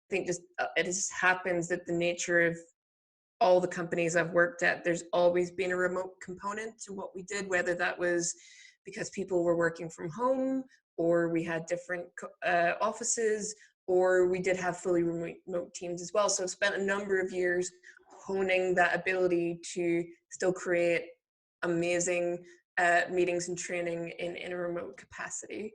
think just it just happens that the nature of all the companies I've worked at, there's always been a remote component to what we did, whether that was because people were working from home, or we had different offices, or we did have fully remote teams as well. So I've spent a number of years honing that ability to still create amazing meetings and training in a remote capacity.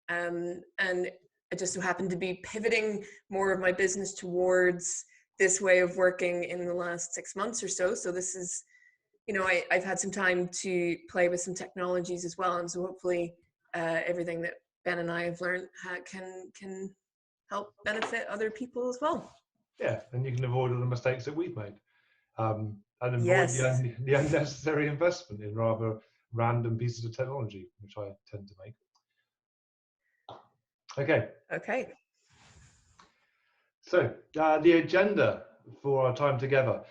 And I just so happened to be pivoting more of my business towards this way of working in the last 6 months or so. So this is, I've had some time to play with some technologies as well. And so hopefully everything that Ben and I have learned can help benefit other people as well. Yeah, and you can avoid all the mistakes that we've made. And avoid Yes. the unnecessary investment in rather random pieces of technology, which I tend to make. Okay. So the agenda for our time together,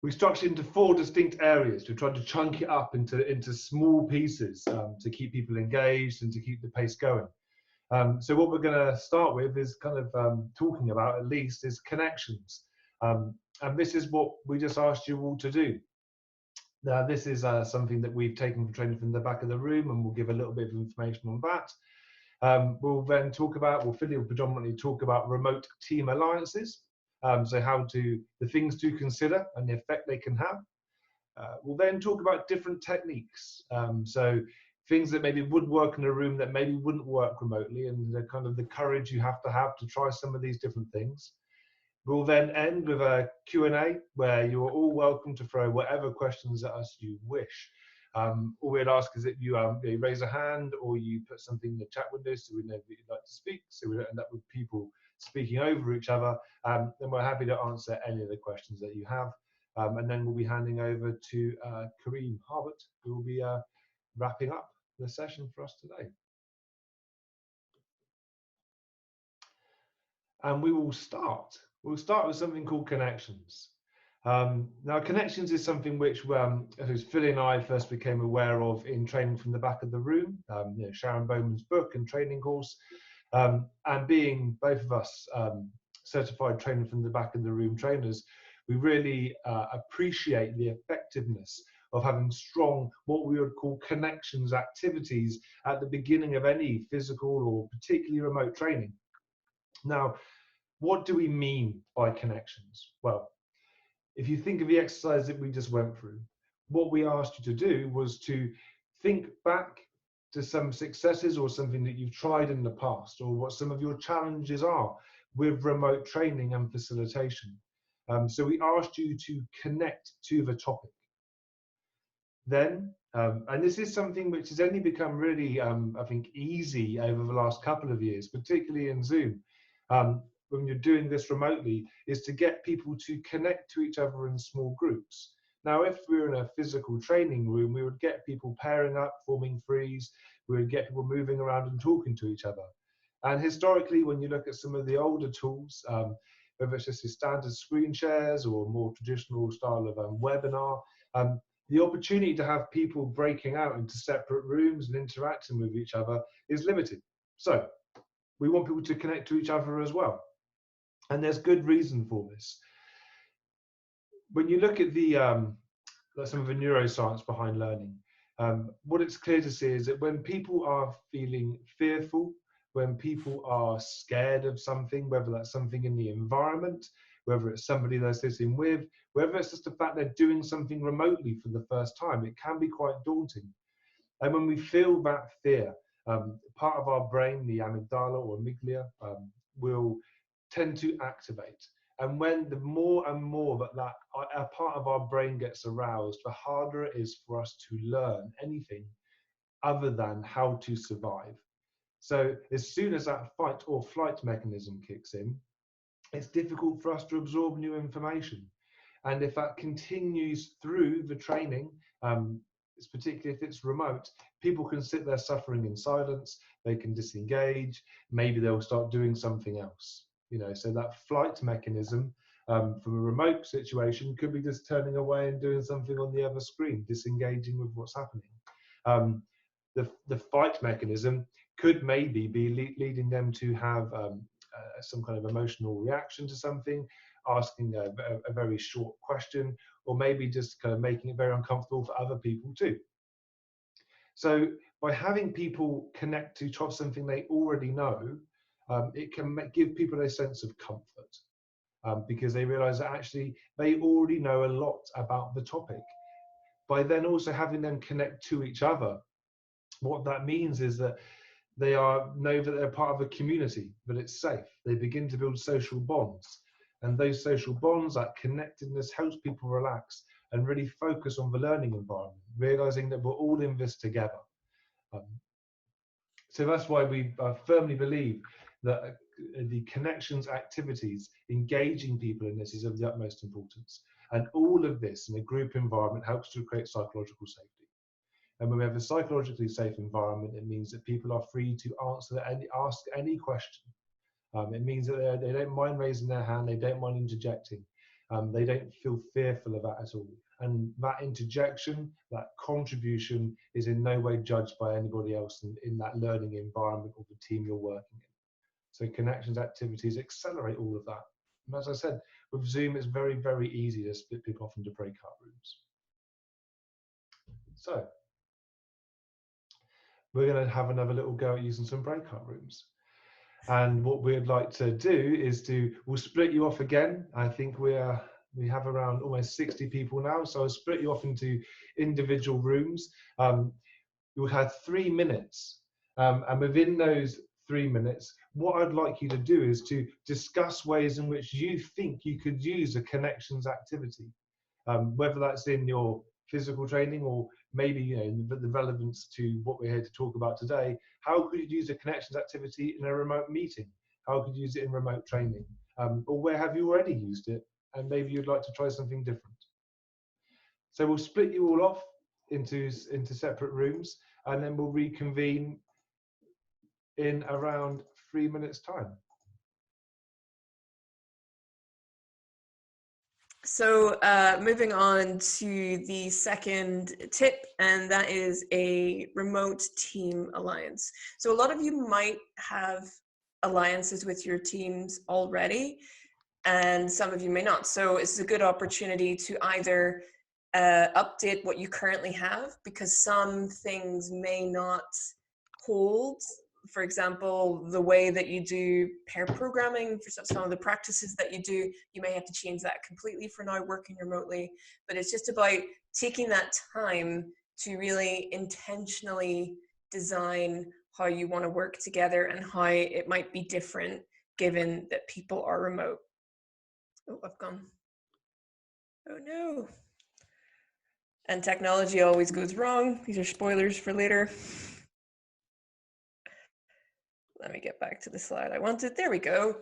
we structured into 4 distinct areas. We tried to chunk it up into small pieces to keep people engaged and to keep the pace going. So what we're going to start with is kind of talking about, at least, is connections. And this is what we just asked you all to do. Now, this is something that we've taken from training from the back of the room, and we'll give a little bit of information on that. We'll then talk about, Philiy will predominantly talk about remote team alliances. So the things to consider and the effect they can have. We'll then talk about different techniques. So things that maybe would work in a room that maybe wouldn't work remotely, and the kind of the courage you have to try some of these different things. We'll then end with a Q&A where you're all welcome to throw whatever questions at us you wish. All we'd ask is that you raise a hand, or you put something in the chat window so we know that you'd like to speak, so we don't end up with people speaking over each other. And we're happy to answer any of the questions that you have. And then we'll be handing over to Kareem Harbert, who will be wrapping up the session for us today. And we'll start with something called connections. Now, connections is something which Philiy and I first became aware of in training from the back of the room, Sharon Bowman's book and training course, and being both of us certified training from the back of the room trainers, we really appreciate the effectiveness of having strong, what we would call connections activities at the beginning of any physical or particularly remote training. Now, what do we mean by connections? Well, if you think of the exercise that we just went through, what we asked you to do was to think back to some successes or something that you've tried in the past, or what some of your challenges are with remote training and facilitation. So we asked you to connect to the topic. Then, and this is something which has only become really, I think, easy over the last couple of years, particularly in Zoom, when you're doing this remotely, is to get people to connect to each other in small groups. Now, if we were in a physical training room, we would get people pairing up, forming threes, we would get people moving around and talking to each other. And historically, when you look at some of the older tools, whether it's just your standard screen shares or more traditional style of webinar, the opportunity to have people breaking out into separate rooms and interacting with each other is limited. So we want people to connect to each other as well. And there's good reason for this. When you look at some of the neuroscience behind learning, what it's clear to see is that when people are feeling fearful, when people are scared of something, whether that's something in the environment, whether it's somebody they're sitting with, whether it's just the fact they're doing something remotely for the first time, it can be quite daunting. And when we feel that fear, part of our brain, the amygdala or amygdala, will tend to activate. And when the more and more that a part of our brain gets aroused, the harder it is for us to learn anything other than how to survive. So as soon as that fight or flight mechanism kicks in, it's difficult for us to absorb new information. And if that continues through the training, it's particularly if it's remote, people can sit there suffering in silence, they can disengage, maybe they'll start doing something else. So that flight mechanism from a remote situation could be just turning away and doing something on the other screen, disengaging with what's happening. The fight mechanism could maybe be leading them to have some kind of emotional reaction to something, asking a very short question, or maybe just kind of making it very uncomfortable for other people too. So by having people connect to something they already know, it can give people a sense of comfort, because they realize that actually they already know a lot about the topic. By then also having them connect to each other, what that means is that they know that they're part of a community, that it's safe. They begin to build social bonds. And those social bonds, that connectedness, helps people relax and really focus on the learning environment, realizing that we're all in this together. So that's why we firmly believe that the connections activities, engaging people in this, is of the utmost importance. And all of this in a group environment helps to create psychological safety. And when we have a psychologically safe environment, it means that people are free to ask any question. It means that they don't mind raising their hand, they don't mind interjecting. They don't feel fearful of that at all. And that interjection, that contribution, is in no way judged by anybody else in that learning environment or the team you're working in. So connections activities accelerate all of that. And as I said, with Zoom, it's very, very easy to split people off into breakout rooms. So we're going to have another little go at using some breakout rooms. And what we'd like to do is we'll split you off again. I think we have around almost 60 people now. So I'll split you off into individual rooms. You'll have 3 minutes. And within those 3 minutes, what I'd like you to do is to discuss ways in which you think you could use a connections activity, whether that's in your physical training or maybe the relevance to what we're here to talk about today. How could you use a connections activity in a remote meeting? How could you use it in remote training? Or where have you already used it? And maybe you'd like to try something different. So we'll split you all off into separate rooms, and then we'll reconvene in around 3 minutes' time. So moving on to the second tip, and that is a remote team alliance. So a lot of you might have alliances with your teams already, and some of you may not. So it's a good opportunity to either update what you currently have, because some things may not hold. For example, the way that you do pair programming, for some of the practices that you do, you may have to change that completely for now working remotely. But it's just about taking that time to really intentionally design how you want to work together and how it might be different given that people are remote. Oh, I've gone. Oh no. And technology always goes wrong. These are spoilers for later. Let me get back to the slide I wanted. There we go.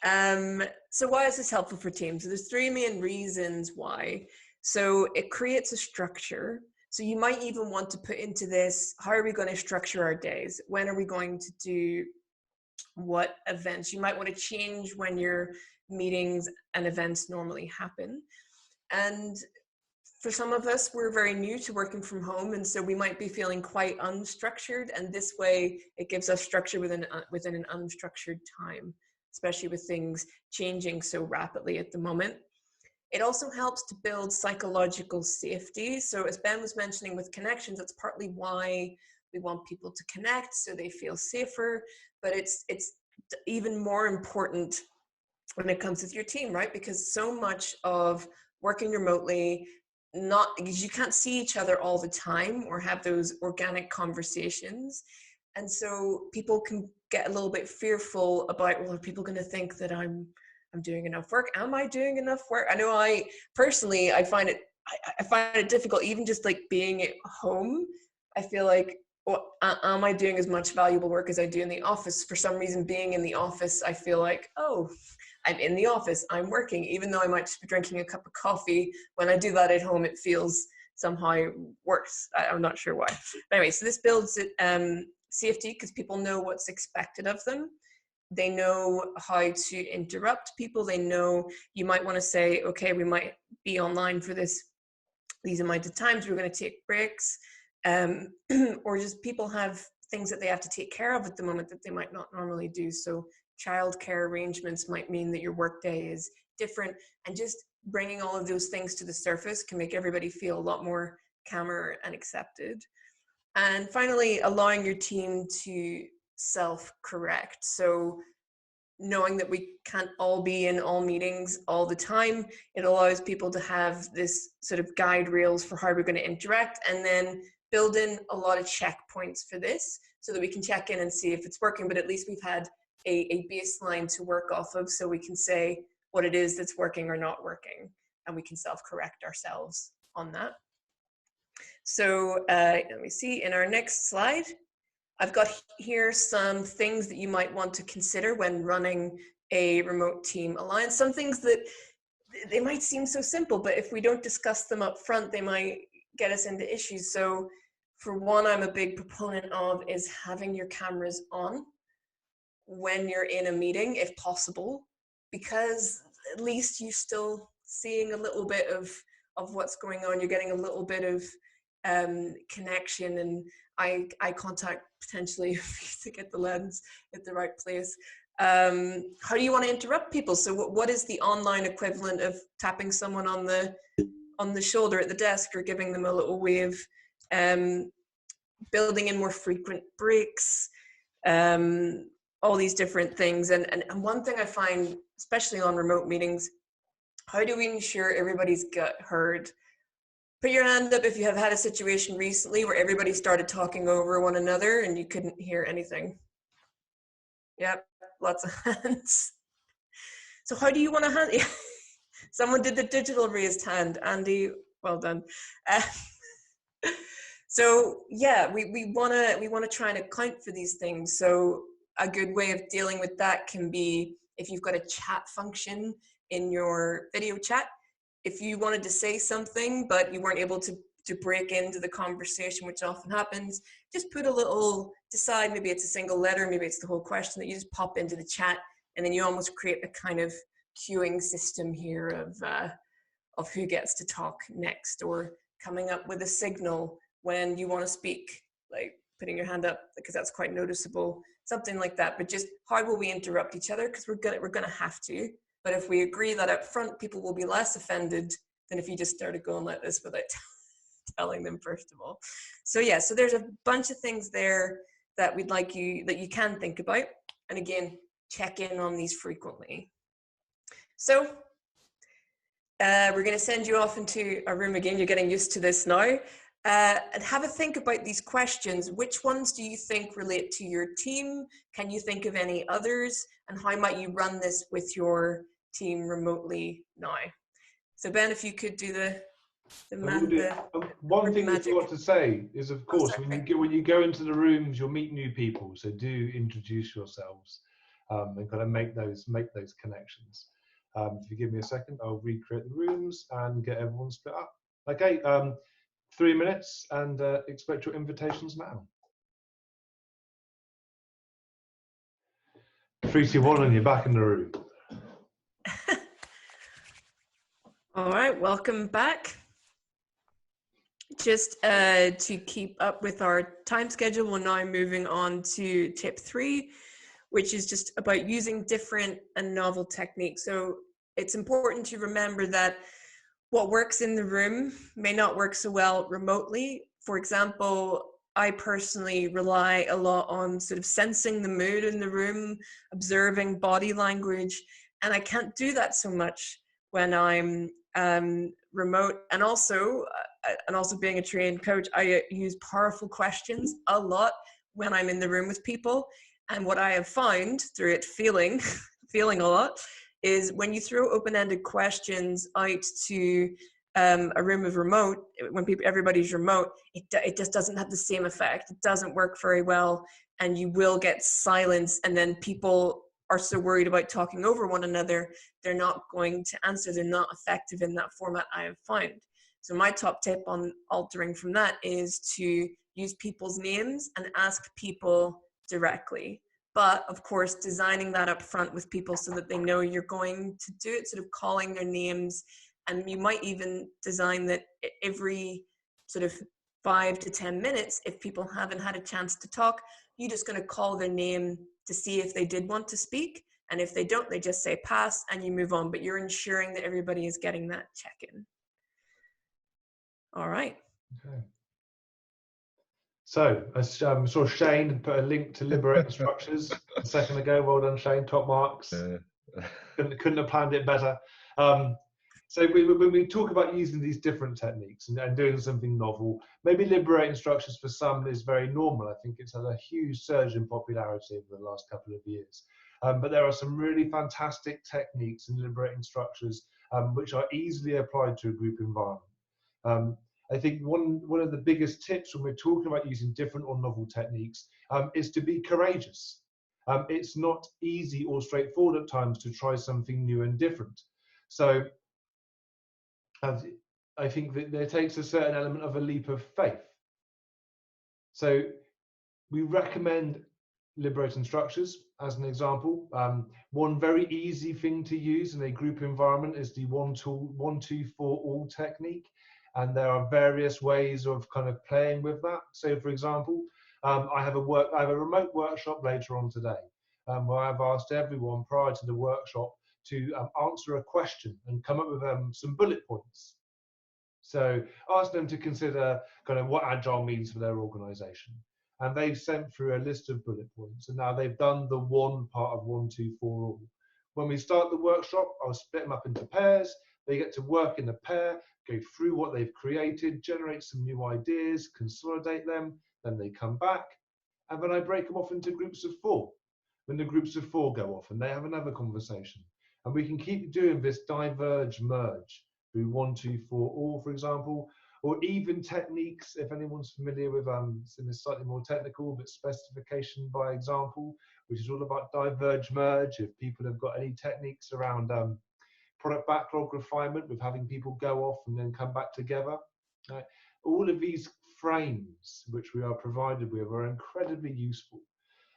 So why is this helpful for teams? So there's 3 main reasons why. So it creates a structure. So you might even want to put into this, how are we going to structure our days? When are we going to do what events? You might want to change when your meetings and events normally happen. And for some of us, we're very new to working from home, and so we might be feeling quite unstructured, and this way it gives us structure within an unstructured time, especially with things changing so rapidly at the moment. It also helps to build psychological safety. So as Ben was mentioning with connections, that's partly why we want people to connect so they feel safer, but it's even more important when it comes with your team, right? Because so much of working remotely, because you can't see each other all the time or have those organic conversations. And so people can get a little bit fearful about, well, are people going to think that I'm doing enough work? Am I doing enough work? I know I find it difficult, even just like being at home. I feel like, well, am I doing as much valuable work as I do in the office? For some reason, being in the office, I feel like, oh, I'm in the office, I'm working, even though I might just be drinking a cup of coffee. When I do that at home, it feels somehow worse. I'm not sure why. But anyway, so this builds safety because people know what's expected of them. They know how to interrupt people. They know you might want to say, okay, we might be online for these amount of times, we're going to take breaks. Or just people have things that they have to take care of at the moment that they might not normally do. So childcare arrangements might mean that your workday is different, and just bringing all of those things to the surface can make everybody feel a lot more calmer and accepted. And finally, allowing your team to self-correct. So knowing that we can't all be in all meetings all the time, it allows people to have this sort of guide rails for how we're going to interact, and then build in a lot of checkpoints for this so that we can check in and see if it's working, but at least we've had a baseline to work off of, so we can say what it is that's working or not working, and we can self-correct ourselves on that. So let me see, in our next slide, I've got here some things that you might want to consider when running a remote team alliance. Some things that they might seem so simple, but if we don't discuss them up front, they might get us into issues. So for one, I'm a big proponent of is having your cameras on when you're in a meeting, if possible, because at least you're still seeing a little bit of what's going on. You're getting a little bit of connection and eye contact potentially to get the lens at the right place. How do you want to interrupt people? So what is the online equivalent of tapping someone on the shoulder at the desk or giving them a little wave? Building in more frequent breaks, all these different things. And one thing I find, especially on remote meetings, how do we ensure everybody's got heard? Put your hand up if you have had a situation recently where everybody started talking over one another and you couldn't hear anything. Yep, lots of hands. So how do you want to handle? Someone did the digital raised hand. Andy, well done. So yeah, we want to try and account for these things. So a good way of dealing with that can be if you've got a chat function in your video chat. If you wanted to say something, but you weren't able to break into the conversation, which often happens, just put a little, decide maybe it's a single letter, maybe it's the whole question that you just pop into the chat, and then you almost create a kind of queuing system here of who gets to talk next, or coming up with a signal when you want to speak, like putting your hand up, because that's quite noticeable, something like that. But just how will we interrupt each other? Because we're gonna have to. But if we agree that up front, people will be less offended than if you just started going like this without telling them first of all. So yeah, so there's a bunch of things there that we'd like that you can think about. And again, check in on these frequently. So we're going to send you off into a room again. You're getting used to this now. And have a think about these questions. Which ones do you think relate to your team? Can you think of any others? And how might you run this with your team remotely now? So Ben, if you could do the one thing I forgot to say is, of course, when you go into the rooms, you'll meet new people. So do introduce yourselves and kind of make those connections. If you give me a second, I'll recreate the rooms and get everyone split up. Okay, 3 minutes, and expect your invitations now. 3, 2, 1, and you're back in the room. All right, welcome back. Just to keep up with our time schedule, we're now moving on to tip 3, which is just about using different and novel techniques. So it's important to remember that what works in the room may not work so well remotely. For example, I personally rely a lot on sort of sensing the mood in the room, observing body language, and I can't do that so much when I'm remote. And also being a trained coach, I use powerful questions a lot when I'm in the room with people. And what I have found through it feeling a lot is when you throw open-ended questions out to a room of remote, when everybody's remote, it just doesn't have the same effect. It doesn't work very well, and you will get silence, and then people are so worried about talking over one another, they're not going to answer. They're not effective in that format, I have found. So my top tip on altering from that is to use people's names and ask people directly. But of course, designing that up front with people so that they know you're going to do it, sort of calling their names. And you might even design that every sort of 5 to 10 minutes, if people haven't had a chance to talk, you're just going to call their name to see if they did want to speak. And if they don't, they just say pass and you move on, but you're ensuring that everybody is getting that check-in. All right. Okay. So, as saw Shane put a link to Liberating Structures a second ago. Well done, Shane. Top marks. Couldn't have planned it better. So when we talk about using these different techniques and doing something novel, maybe liberating structures for some is very normal. I think it's had a huge surge in popularity over the last couple of years. But there are some really fantastic techniques in liberating structures which are easily applied to a group environment. I think one of the biggest tips when we're talking about using different or novel techniques is to be courageous. It's not easy or straightforward at times to try something new and different. So I think that there takes a certain element of a leap of faith. So we recommend liberating structures as an example. One very easy thing to use in a group environment is the 1, 2, 4 all technique. And there are various ways of kind of playing with that. So for example, I have a remote workshop later on today where I've asked everyone prior to the workshop to answer a question and come up with some bullet points. So ask them to consider kind of what Agile means for their organization. And they've sent through a list of bullet points. And now they've done the one part of 1, 2, 4 all. When we start the workshop, I'll split them up into pairs. They get to work in a pair, go through what they've created, generate some new ideas, consolidate them, then they come back, and then I break them off into groups of 4. When the groups of 4 go off and they have another conversation. And we can keep doing this diverge merge through 1, 2, 4 all, for example, or even techniques, if anyone's familiar with something slightly more technical, but specification by example, which is all about diverge merge. If people have got any techniques around product backlog refinement with having people go off and then come back together. All of these frames which we are provided with are incredibly useful.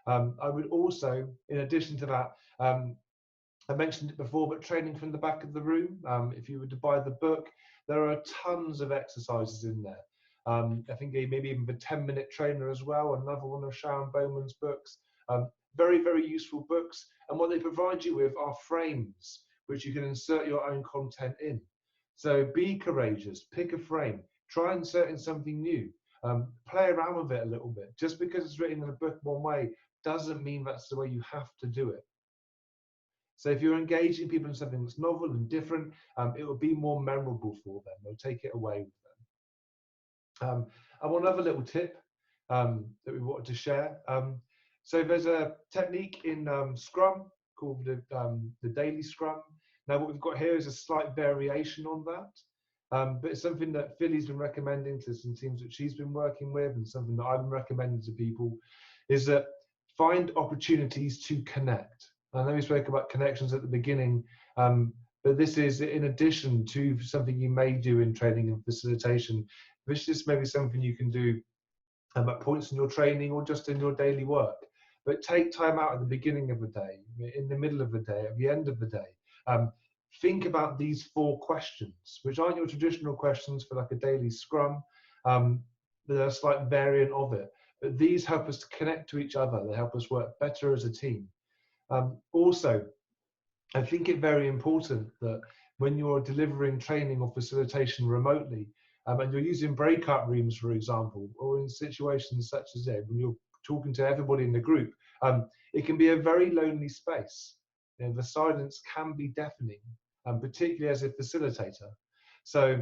I would also, in addition to that, I mentioned it before, but training from the back of the room, if you were to buy the book, there are tons of exercises in there. I think maybe even the 10-minute trainer as well, another one of Sharon Bowman's books. Very, very useful books. And what they provide you with are frames which you can insert your own content in. So be courageous, pick a frame, try and insert in something new, play around with it a little bit. Just because it's written in a book one way doesn't mean that's the way you have to do it. So if you're engaging people in something that's novel and different, it will be more memorable for them. They'll take it away with them. And one other little tip that we wanted to share. So there's a technique in Scrum called the daily Scrum. Now what we've got here is a slight variation on that, but it's something that Philly's been recommending to some teams that she's been working with, and something that I've been recommending to people, is that find opportunities to connect. I know we spoke about connections at the beginning, but this is in addition to something you may do in training and facilitation. This is maybe something you can do at points in your training or just in your daily work. But take time out at the beginning of the day, in the middle of the day, at the end of the day. Think about these 4 questions, which aren't your traditional questions for like a daily Scrum. They're a slight variant of it. But these help us to connect to each other. They help us work better as a team. Also, I think it's very important that when you're delivering training or facilitation remotely, and you're using breakout rooms, for example, or in situations such as that, when you're talking to everybody in the group, it can be a very lonely space. You know, the silence can be deafening, particularly as a facilitator. So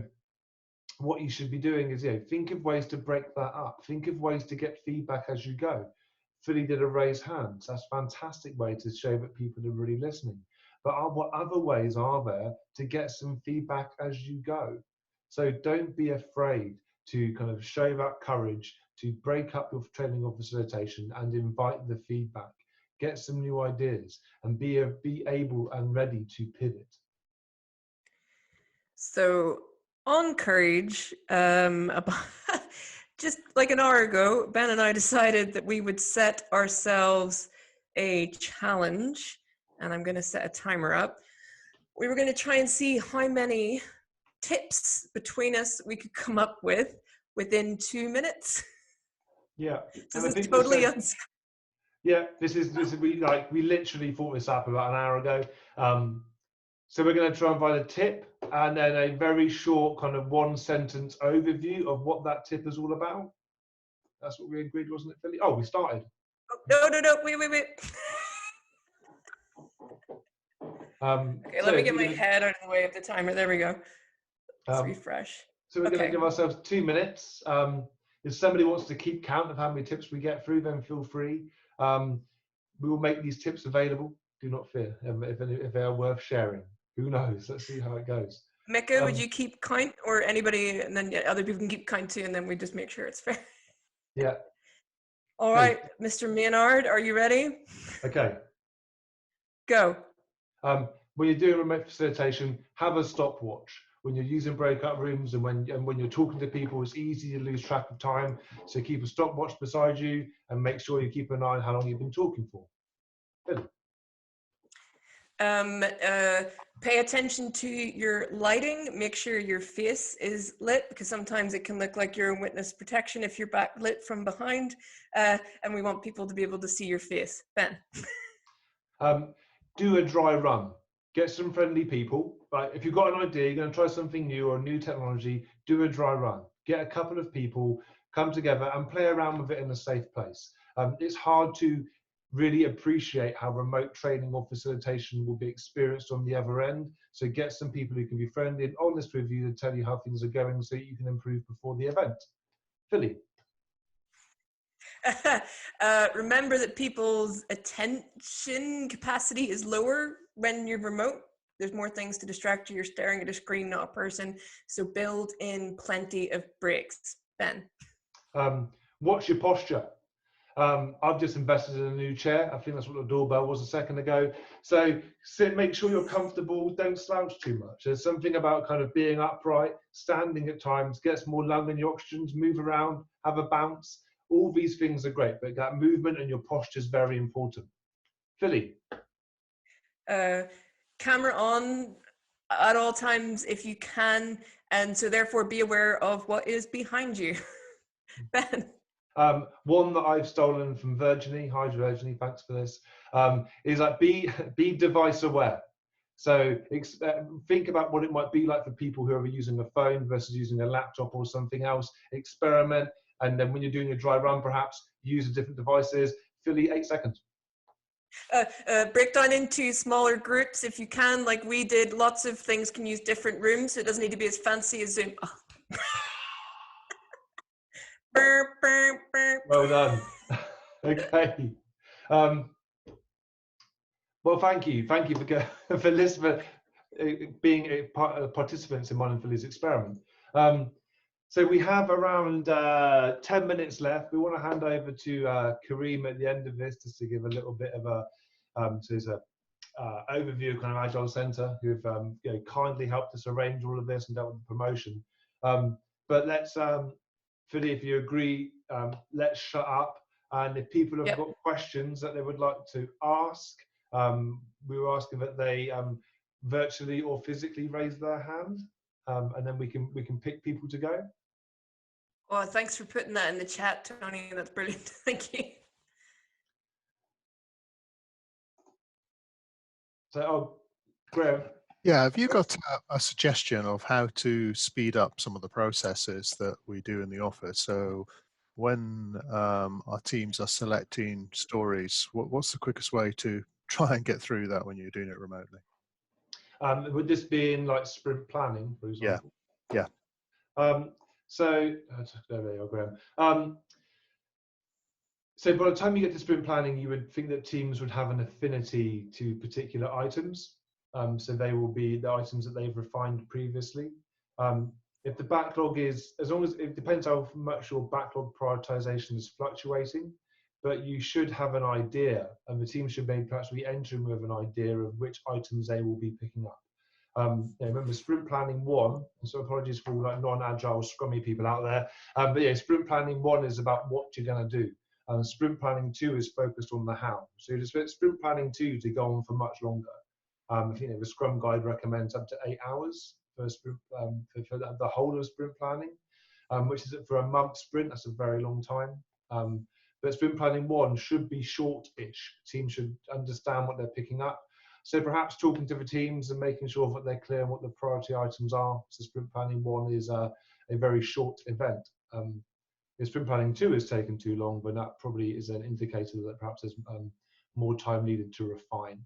what you should be doing is, think of ways to break that up. Think of ways to get feedback as you go. Philly did a raise hands. That's a fantastic way to show that people are really listening. But what other ways are there to get some feedback as you go? So don't be afraid to kind of show that courage to break up your training or facilitation and invite the feedback. Get some new ideas and be able and ready to pivot. So on courage, just like an hour ago, Ben and I decided that we would set ourselves a challenge, and I'm going to set a timer up. We were going to try and see how many tips between us we could come up with within 2 minutes. Yeah. This is totally Yeah, this is we literally thought this up about an hour ago. So we're going to try and find a tip and then a very short kind of 1-sentence overview of what that tip is all about. That's what we agreed, wasn't it, Philly? Oh, we started. Oh, no, wait. Okay, So let me get my head out of the way of the timer. There we go. Let's refresh. So we're going to give ourselves 2 minutes. If somebody wants to keep count of how many tips we get through, then feel free. We will make these tips available. Do not fear if they are worth sharing. Who knows? Let's see how it goes. Mika, would you keep count, or anybody, and then other people can keep count too, and then we just make sure it's fair. Yeah. All right, Mr. Maynard, are you ready? Okay. Go. When you're doing remote facilitation, have a stopwatch. When you're using breakout rooms and when you're talking to people, it's easy to lose track of time. So keep a stopwatch beside you and make sure you keep an eye on how long you've been talking for. Good. Pay attention to your lighting. Make sure your face is lit, because sometimes it can look like you're in witness protection if you're backlit from behind, and we want people to be able to see your face. Ben. Do a dry run. Get some friendly people. Like if you've got an idea, you're going to try something new or new technology, do a dry run. Get a couple of people, come together and play around with it in a safe place. It's hard to really appreciate how remote training or facilitation will be experienced on the other end. So get some people who can be friendly and honest with you to tell you how things are going so you can improve before the event. Philly. Remember that people's attention capacity is lower when you're remote. There's more things to distract you. You're staring at a screen, not a person. So build in plenty of breaks. Ben. Watch your posture. I've just invested in a new chair. I think that's what the doorbell was a second ago. So make sure you're comfortable. Don't slouch too much. There's something about kind of being upright, standing at times, gets more lung in your oxygens, move around, have a bounce. All these things are great, but that movement and your posture is very important. Philly. Camera on at all times if you can, and so therefore be aware of what is behind you. Ben. One that I've stolen from Virginie, hi Virginie, thanks for this, is like be device aware. So think about what it might be like for people who are using a phone versus using a laptop or something else. Experiment, and then when you're doing a dry run, perhaps use the different devices. Philly, 8 seconds. Break down into smaller groups if you can, like we did. Lots of things can use different rooms, so it doesn't need to be as fancy as Zoom. Oh. Well done. Okay. Well, thank you for listening, being participants in mine and Philly's experiment. So we have around 10 minutes left. We want to hand over to Kareem at the end of this, just to give a little bit of a overview of kind of Agile Centre, who've kindly helped us arrange all of this and dealt with the promotion. But let's, Philly, if you agree, let's shut up. And if people have got questions that they would like to ask, we were asking that they virtually or physically raise their hand, and then we can pick people to go. Well, thanks for putting that in the chat, Tony. That's brilliant. Thank you. So, Graham. Yeah, have you got a suggestion of how to speed up some of the processes that we do in the office? So when our teams are selecting stories, what's the quickest way to try and get through that when you're doing it remotely? Would this be in like sprint planning, for example? Yeah. So there you go, Graham. So by the time you get to sprint planning, you would think that teams would have an affinity to particular items. So they will be the items that they've refined previously. If the backlog is, as long as it depends how much your backlog prioritization is fluctuating, but you should have an idea, and the team should be actually entering with an idea of which items they will be picking up. Remember, sprint planning 1, so apologies for all like non-agile scrummy people out there, but yeah, sprint planning 1 is about what you're going to do. Sprint planning 2 is focused on the how. So you expect sprint planning 2 to go on for much longer. I think the Scrum Guide recommends up to 8 hours for sprint, for the whole of sprint planning, which is for a month sprint. That's a very long time. but sprint planning 1 should be short-ish. Teams should understand what they're picking up. So perhaps talking to the teams and making sure that they're clear on what the priority items are. So sprint planning 1 is a very short event. If sprint planning 2 has taken too long, then that probably is an indicator that perhaps there's more time needed to refine,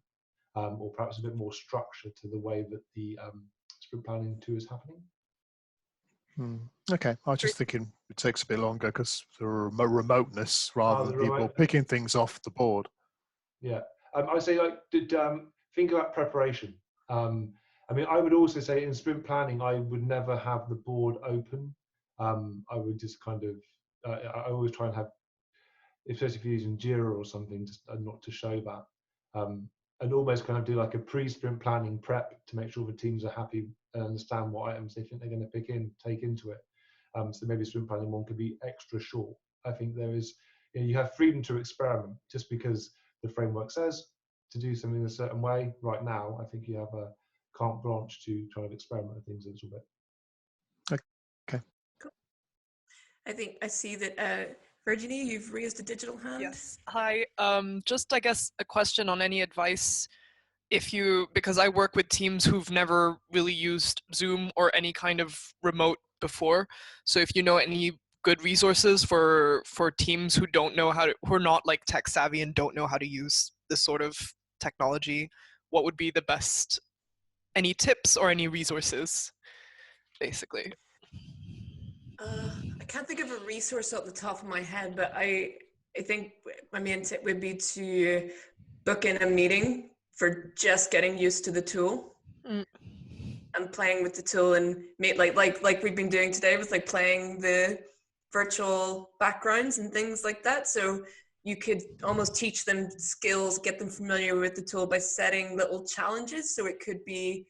or perhaps a bit more structure to the way that the sprint planning 2 is happening. Okay, I was just thinking it takes a bit longer because the remoteness rather than people picking things off the board. Yeah, I say think about preparation. I mean, I would also say in sprint planning, I would never have the board open. I would just kind of, I always try and have, especially if you're using Jira or something, just not to show that. And almost kind of do like a pre-sprint planning prep to make sure the teams are happy and understand what items they think they're going to take into it. So maybe sprint planning 1 could be extra short. I think there is, you have freedom to experiment just because the framework says to do something a certain way. Right now, I think you have a carte blanche to try and experiment with things a little bit. Okay. Cool. I think I see that Virginie, you've raised a digital hand. Yes. Hi. Just I guess a question on any advice because I work with teams who've never really used Zoom or any kind of remote before. So if you know any good resources for teams who who are not like tech savvy and don't know how to use this sort of technology, what would be the best, any tips or any resources, basically? I can't think of a resource off the top of my head, but I think my main tip would be to book in a meeting for just getting used to the tool and playing with the tool, and like we've been doing today with like playing the virtual backgrounds and things like that. So you could almost teach them skills, get them familiar with the tool by setting little challenges. So it could be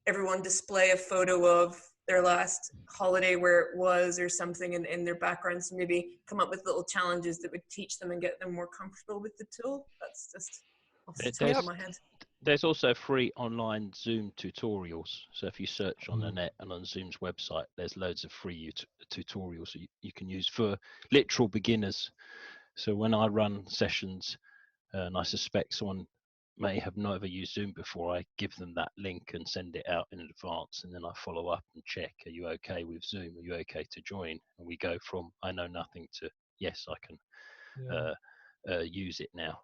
everyone display a photo of their last holiday where it was or something in their background. So maybe come up with little challenges that would teach them and get them more comfortable with the tool. That's just off the top of my head. There's also free online Zoom tutorials. So if you search on the net and on Zoom's website, there's loads of free tutorials you can use for literal beginners. So when I run sessions, and I suspect someone may have never used Zoom before, I give them that link and send it out in advance, and then I follow up and check, are you okay with Zoom? Are you okay to join? And we go from I know nothing to yes, I can use it now.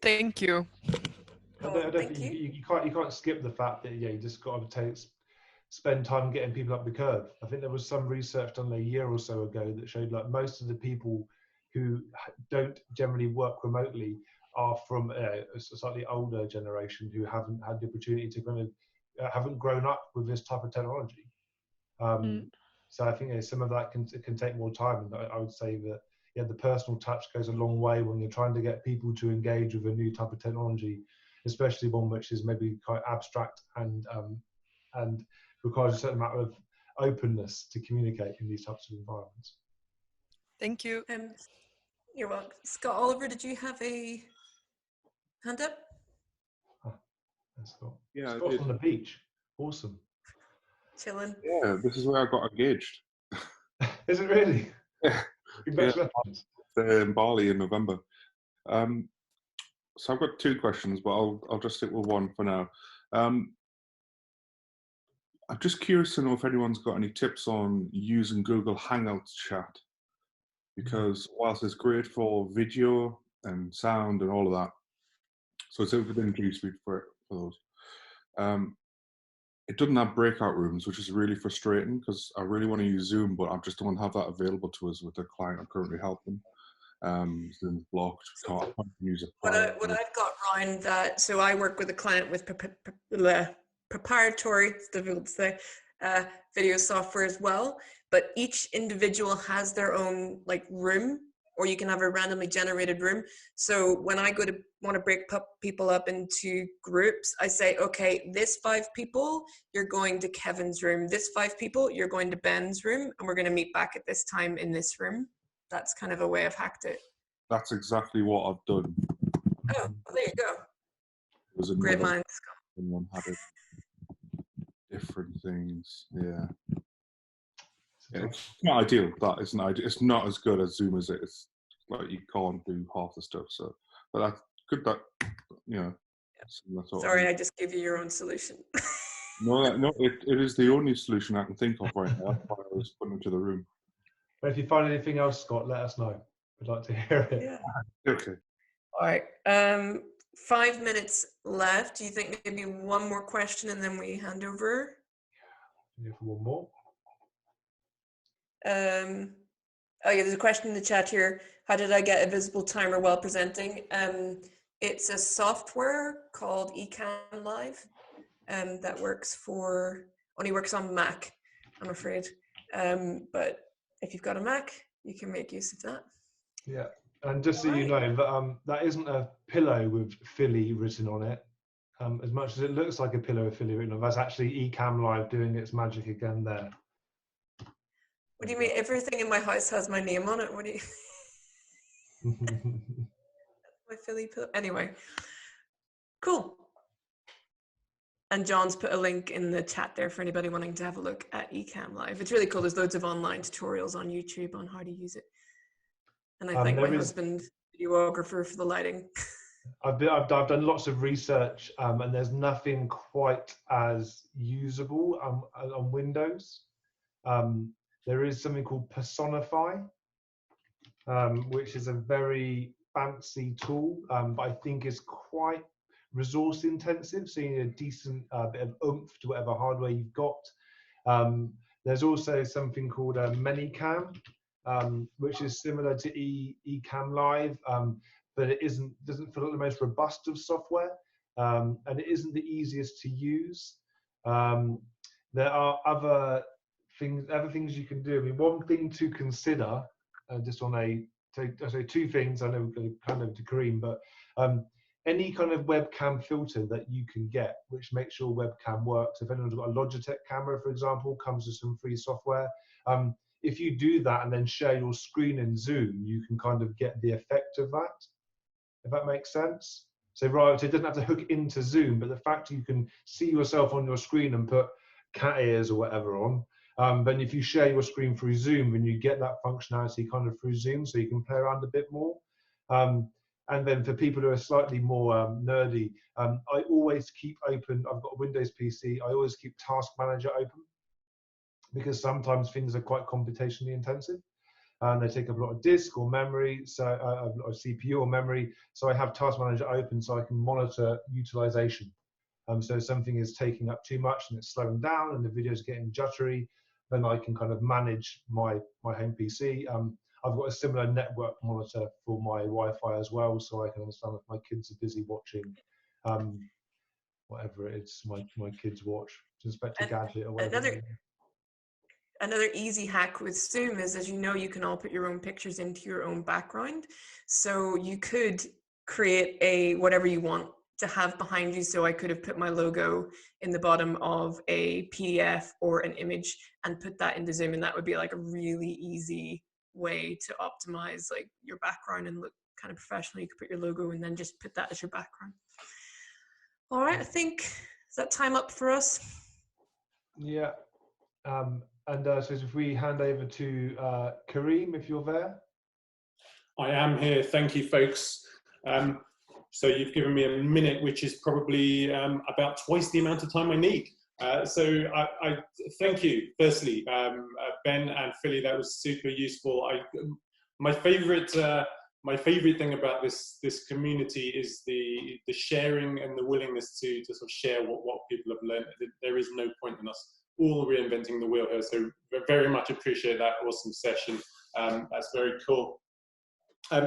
Thank you. I don't think you can't skip the fact that you just got to spend time getting people up the curve. I think there was some research done a year or so ago that showed like most of the people who don't generally work remotely are from a slightly older generation who haven't had the opportunity to kind of haven't grown up with this type of technology. So I think some of that can take more time, and I would say that the personal touch goes a long way when you're trying to get people to engage with a new type of technology, especially one which is maybe quite abstract and requires a certain amount of openness to communicate in these types of environments. Thank you. You're welcome. Scott Oliver, did you have a hand up? Scott. Yeah, Scott on the beach. Awesome. Chilling. Yeah, this is where I got engaged. Is it really? Yeah. Congratulations. In Bali in November. So I've got 2 questions, but I'll just stick with one for now. I'm just curious to know if anyone's got any tips on using Google Hangouts chat, because whilst it's great for video and sound and all of that, so it's within G Suite for those. It doesn't have breakout rooms, which is really frustrating because I really want to use Zoom, but I just don't have that available to us with the client I'm currently helping. Zoom's blocked. Can't use it. What I've got, Ryan, that so I work with a client with proprietary, it's difficult to say, video software as well, but each individual has their own like room, or you can have a randomly generated room. So when I want to break people up into groups, I say, okay, this 5 people, you're going to Kevin's room. This 5 people, you're going to Ben's room, and we're going to meet back at this time in this room. That's kind of a way I've hacked it. That's exactly what I've done. Oh, well, there you go. It was Great minds. Someone had it. Different things, yeah. It's not ideal. That isn't ideal. It's not as good as Zoom as it is. like you can't do half the stuff. So, but that's good. That similar sort of Sorry, thing. I just gave you your own solution. No, it is the only solution I can think of right now. That's why I was putting it to the room. But if you find anything else, Scott, let us know. We'd like to hear it. Yeah. Okay. All right. 5 minutes left. Do you think maybe one more question and then we hand over? Maybe for one more. Oh yeah, there's a question in the chat here. How did I get a visible timer while presenting? It's a software called Ecamm Live that only works on Mac, I'm afraid. But if you've got a Mac, you can make use of that. Yeah, and just so you know, that isn't a pillow with Philly written on it. As much as it looks like a pillow with Philly written on, that's actually Ecamm Live doing its magic again there. What do you mean? Everything in my house has my name on it. What do you? My Philly pillow. Anyway, cool. And John's put a link in the chat there for anybody wanting to have a look at Ecamm Live. It's really cool. There's loads of online tutorials on YouTube on how to use it. And I thank my husband, videographer, for the lighting. I've done lots of research, and there's nothing quite as usable on Windows. There is something called Personify, which is a very fancy tool, but I think is quite resource intensive, so you need a decent bit of oomph to whatever hardware you've got. There's also something called a Manycam, which is similar to Ecamm Live, but it doesn't feel like the most robust of software, and it isn't the easiest to use. There are other things you can do. I mean, one thing to consider, just on I say two things. I know we're going to kind of to Kareem, but any kind of webcam filter that you can get, which makes your webcam work. So if anyone's got a Logitech camera, for example, comes with some free software. If you do that and then share your screen in Zoom, you can kind of get the effect of that, if that makes sense. So it doesn't have to hook into Zoom, but the fact you can see yourself on your screen and put cat ears or whatever on, but if you share your screen through Zoom, then you get that functionality kind of through Zoom, so you can play around a bit more. And then for people who are slightly more nerdy, I always keep open, I've got a Windows PC, I always keep Task Manager open, because sometimes things are quite computationally intensive. And they take up a lot of disk or memory, so a lot of CPU or memory. So I have Task Manager open so I can monitor utilization. So if something is taking up too much and it's slowing down and the video is getting jittery, then I can kind of manage my home PC. I've got a similar network monitor for my Wi-Fi as well, so I can understand if my kids are busy watching whatever it's my kids watch, Inspector Gadget or whatever. Another easy hack with Zoom is, as you know, you can all put your own pictures into your own background. So you could create whatever you want to have behind you. So I could have put my logo in the bottom of a PDF or an image and put that into Zoom, and that would be like a really easy way to optimize like your background and look kind of professional. You could put your logo and then just put that as your background. All right, I think, is that time up for us? Yeah. So if we hand over to Kareem, if you're there. I am here. Thank you, folks. So you've given me a minute, which is probably about twice the amount of time I need. So I thank you, firstly, Ben and Philly. That was super useful. My favorite thing about this community is the sharing and the willingness to sort of share what people have learned. There is no point in us all reinventing the wheel here. So very much appreciate that awesome session. That's very cool.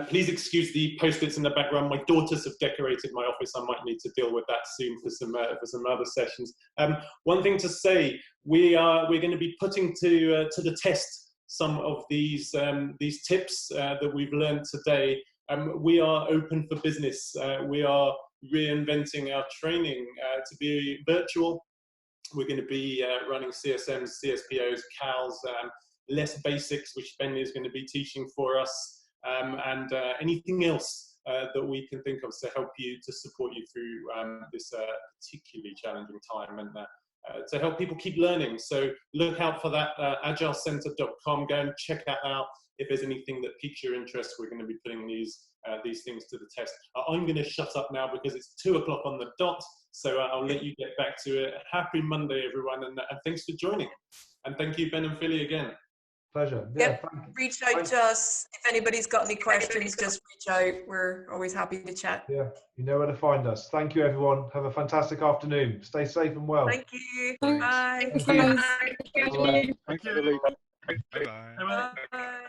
Please excuse the post-its in the background. My daughters have decorated my office. I might need to deal with that soon for some other sessions. One thing to say, we're going to be putting to the test some of these tips that we've learned today. We are open for business. We are reinventing our training to be virtual. We're going to be running CSMs, CSPOs, CALs, less basics, which Ben is going to be teaching for us. And anything else that we can think of to help you, to support you through this particularly challenging time, and to help people keep learning. So look out for that, agilecentre.com. Go and check that out. if there's anything that piques your interest, we're going to be putting these things to the test. I'm going to shut up now because it's 2 o'clock on the dot, so I'll let you get back to it. Happy Monday, everyone, and thanks for joining. And thank you, Ben and Philly, again. Pleasure. Yep. Reach out to us. If anybody's got any questions, just reach out. We're always happy to chat. Yeah, you know where to find us. Thank you, everyone. Have a fantastic afternoon. Stay safe and well. Thank you. Thanks. Bye. Thank you. Bye. Thank you. Bye-bye. Bye.